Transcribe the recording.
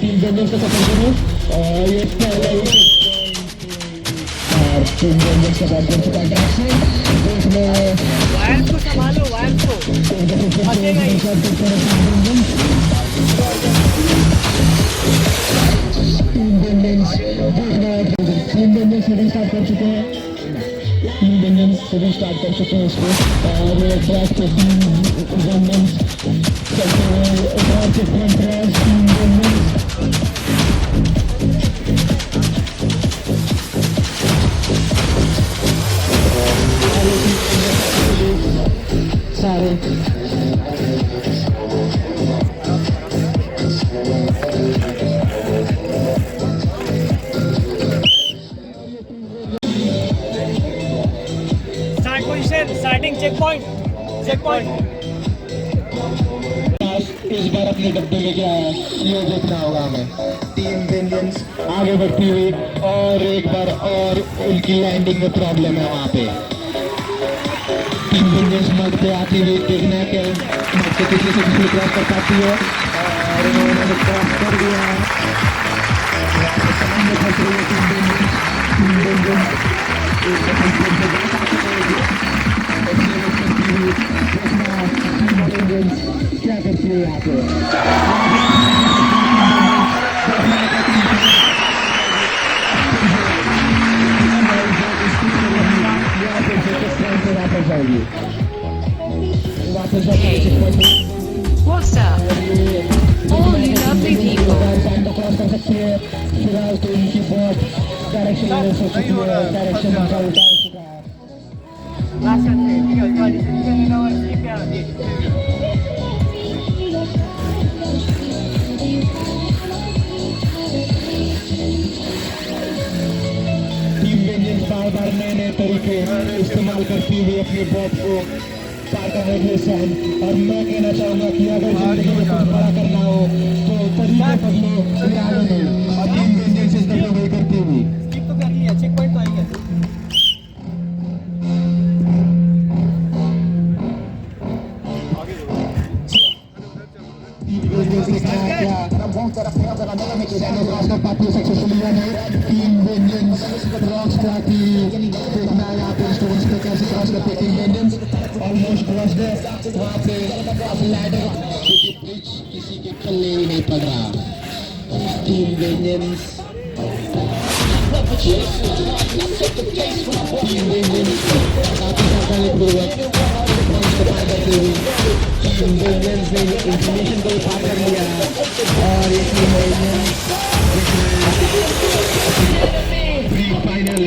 Team general को सफल करूँ और ये पहले और टीम जनरल के बाद कर चुका है वायर को संभालो, वायर को फंसेगा ही। टीम जनरल स्टार्ट कर चुके हैं, टीम जनरल स्टार्ट कर चुके हैं इसको और ट्रैक पे टीम जनरल चलते हुए और टीम जनरल सारे start position, starting check point. इस बार अपने डब्बे में क्या है ये देखना होगा हमें। टीम इंडियंस आगे बढ़ती हुई और एक बार और उनकी लैंडिंग में प्रॉब्लम है वहाँ पे। टीम इंडियंस मर्द पे आती हुई देखना है कि मर्द के पीछे से किसी क्रॉस कर पाती है और उन्होंने क्रॉस कर दिया है। सामने फंस रही है टीम इंडियंस क्या करती है यहाँ पे। What's up? All you lovely people. कर सकती है फिलहाल तो इनकी बहुत डायरेक्शन हो चुकी है, डायरेक्शन उल्टा हो चुका है। बार नए नए तरीके इस्तेमाल करती हुई अपने बॉट को पार करने के लिए और मैं कहना चाहूँगा कि अगर जिंदगी में कुछ बड़ा करना हो तो तरीके बदलो, इरादे नहीं। और टीम इंडियन से वही करती हुई स्किप तो कर लिया, चेक पॉइंट तो आएगा। किसी के पल्ले ही नहीं पड़ रहा। टीम इंडियंस ने इंफॉर्मेशन को पार कर लिया और प्री फाइनल